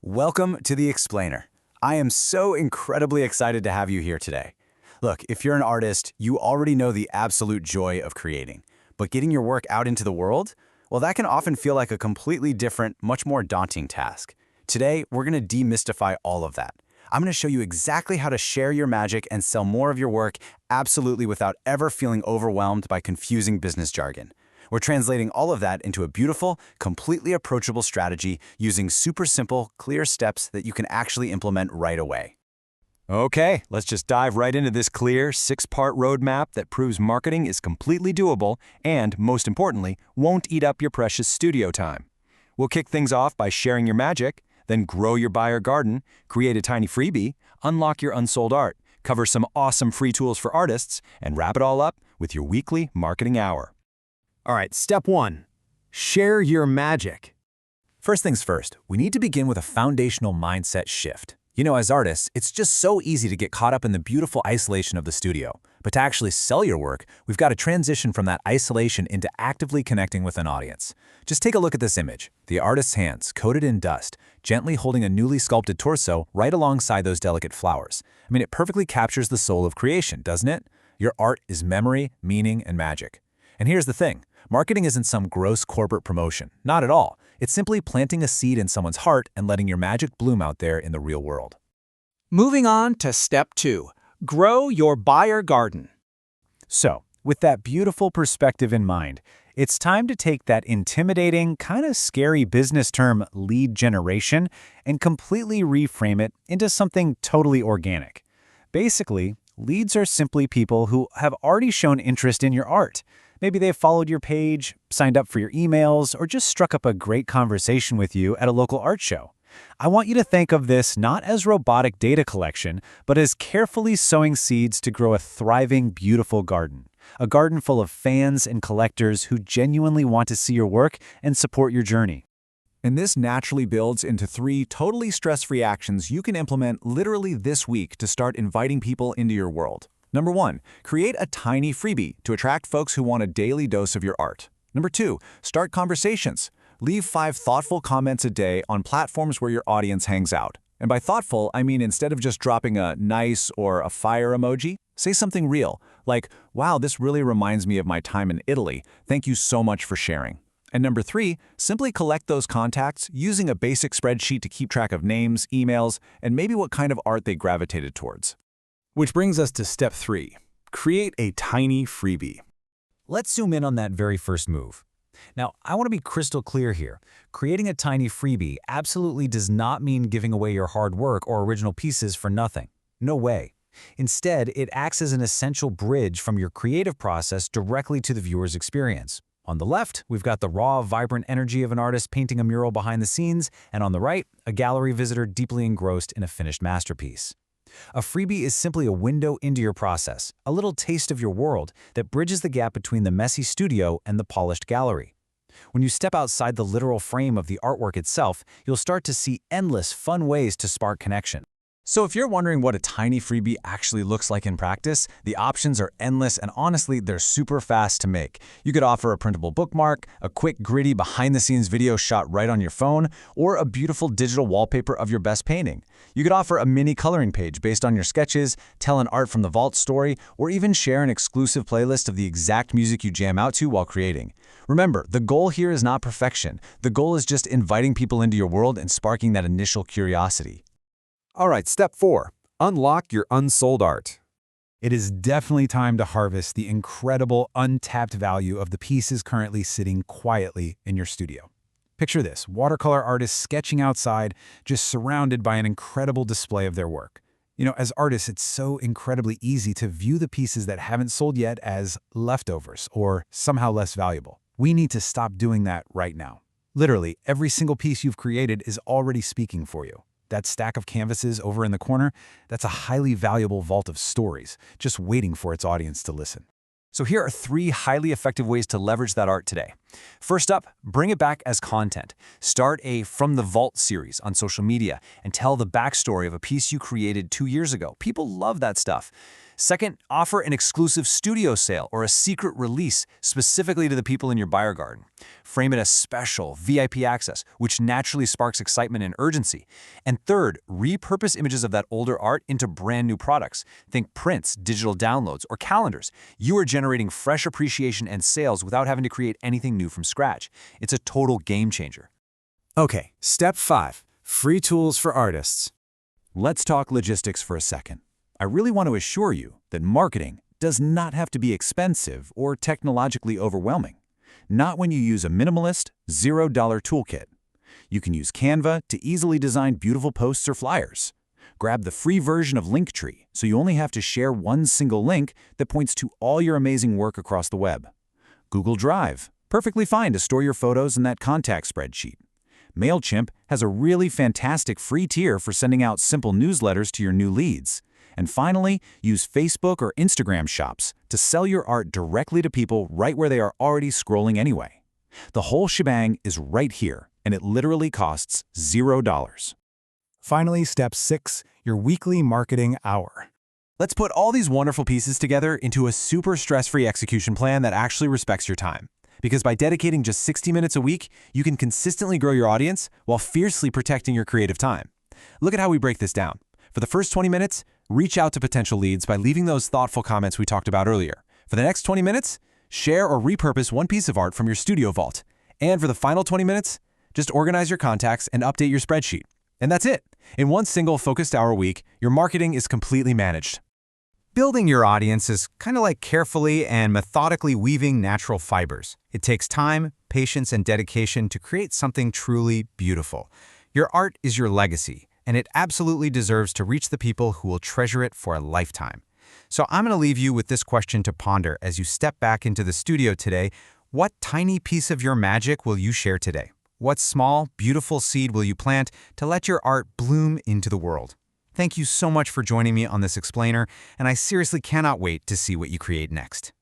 Welcome to The Explainer. I am so incredibly excited to have you here today. Look, if you're an artist, you already know the absolute joy of creating. But getting your work out into the world? Well, that can often feel like a completely different, much more daunting task. Today, we're going to demystify all of that. I'm going to show you exactly how to share your magic and sell more of your work absolutely without ever feeling overwhelmed by confusing business jargon. We're translating all of that into a beautiful, completely approachable strategy using super simple, clear steps that you can actually implement right away. Okay, let's just dive right into this clear, 6-part roadmap that proves marketing is completely doable and, most importantly, won't eat up your precious studio time. We'll kick things off by sharing your magic, then grow your buyer garden, create a tiny freebie, unlock your unsold art, cover some awesome free tools for artists, and wrap it all up with your weekly marketing hour. All right, step 1. Share your magic. First things first, we need to begin with a foundational mindset shift. You know, as artists, it's just so easy to get caught up in the beautiful isolation of the studio. But to actually sell your work, we've got to transition from that isolation into actively connecting with an audience. Just take a look at this image. The artist's hands, coated in dust, gently holding a newly sculpted torso right alongside those delicate flowers. I mean, it perfectly captures the soul of creation, doesn't it? Your art is memory, meaning, and magic. And here's the thing. Marketing isn't some gross corporate promotion. Not at all. It's simply planting a seed in someone's heart and letting your magic bloom out there in the real world. Moving on to step 2. Grow your buyer garden. So, with that beautiful perspective in mind, it's time to take that intimidating, kind of scary business term lead generation and completely reframe it into something totally organic. Basically, leads are simply people who have already shown interest in your art. Maybe they've followed your page, signed up for your emails, or just struck up a great conversation with you at a local art show. I want you to think of this not as robotic data collection, but as carefully sowing seeds to grow a thriving, beautiful garden. A garden full of fans and collectors who genuinely want to see your work and support your journey. And this naturally builds into 3 totally stress-free actions you can implement literally this week to start inviting people into your world. Number 1, create a tiny freebie to attract folks who want a daily dose of your art. Number 2, start conversations. Leave 5 thoughtful comments a day on platforms where your audience hangs out. And by thoughtful, I mean instead of just dropping a nice or a fire emoji, say something real, like, wow, this really reminds me of my time in Italy. Thank you so much for sharing. And number 3, simply collect those contacts using a basic spreadsheet to keep track of names, emails, and maybe what kind of art they gravitated towards. Which brings us to step 3. Create a tiny freebie. Let's zoom in on that very first move. Now, I want to be crystal clear here. Creating a tiny freebie absolutely does not mean giving away your hard work or original pieces for nothing. No way. Instead, it acts as an essential bridge from your creative process directly to the viewer's experience. On the left, we've got the raw, vibrant energy of an artist painting a mural behind the scenes, and on the right, a gallery visitor deeply engrossed in a finished masterpiece. A freebie is simply a window into your process, a little taste of your world that bridges the gap between the messy studio and the polished gallery. When you step outside the literal frame of the artwork itself, you'll start to see endless, fun ways to spark connection. So if you're wondering what a tiny freebie actually looks like in practice, the options are endless and honestly, they're super fast to make. You could offer a printable bookmark, a quick gritty behind-the-scenes video shot right on your phone, or a beautiful digital wallpaper of your best painting. You could offer a mini coloring page based on your sketches, tell an Art from the Vault story, or even share an exclusive playlist of the exact music you jam out to while creating. Remember, the goal here is not perfection. The goal is just inviting people into your world and sparking that initial curiosity. All right, step 4. Unlock your unsold art. It is definitely time to harvest the incredible untapped value of the pieces currently sitting quietly in your studio. Picture this, watercolor artists sketching outside, just surrounded by an incredible display of their work. You know, as artists, it's so incredibly easy to view the pieces that haven't sold yet as leftovers or somehow less valuable. We need to stop doing that right now. Literally, every single piece you've created is already speaking for you. That stack of canvases over in the corner, that's a highly valuable vault of stories, just waiting for its audience to listen. So here are 3 highly effective ways to leverage that art today. First up, bring it back as content. Start a From the Vault series on social media and tell the backstory of a piece you created 2 years ago. People love that stuff. Second, offer an exclusive studio sale or a secret release specifically to the people in your buyer garden. Frame it as special, VIP access, which naturally sparks excitement and urgency. And third, repurpose images of that older art into brand new products. Think prints, digital downloads, or calendars. You are generating fresh appreciation and sales without having to create anything new from scratch. It's a total game changer. Okay, step 5. Free tools for artists. Let's talk logistics for a second. I really want to assure you that marketing does not have to be expensive or technologically overwhelming. Not when you use a minimalist, $0 toolkit. You can use Canva to easily design beautiful posts or flyers. Grab the free version of Linktree so you only have to share one single link that points to all your amazing work across the web. Google Drive, perfectly fine to store your photos in that contact spreadsheet. Mailchimp has a really fantastic free tier for sending out simple newsletters to your new leads. And finally, use Facebook or Instagram shops to sell your art directly to people right where they are already scrolling anyway. The whole shebang is right here, and it literally costs $0. Finally, step 6, your weekly marketing hour. Let's put all these wonderful pieces together into a super stress-free execution plan that actually respects your time. Because by dedicating just 60 minutes a week, you can consistently grow your audience while fiercely protecting your creative time. Look at how we break this down. For the first 20 minutes, reach out to potential leads by leaving those thoughtful comments we talked about earlier. For the next 20 minutes, share or repurpose one piece of art from your studio vault. And for the final 20 minutes, just organize your contacts and update your spreadsheet. And that's it. In one single focused hour a week, your marketing is completely managed. Building your audience is kind of like carefully and methodically weaving natural fibers. It takes time, patience, and dedication to create something truly beautiful. Your art is your legacy, and it absolutely deserves to reach the people who will treasure it for a lifetime. So I'm going to leave you with this question to ponder as you step back into the studio today. What tiny piece of your magic will you share today? What small, beautiful seed will you plant to let your art bloom into the world? Thank you so much for joining me on this explainer, and I seriously cannot wait to see what you create next.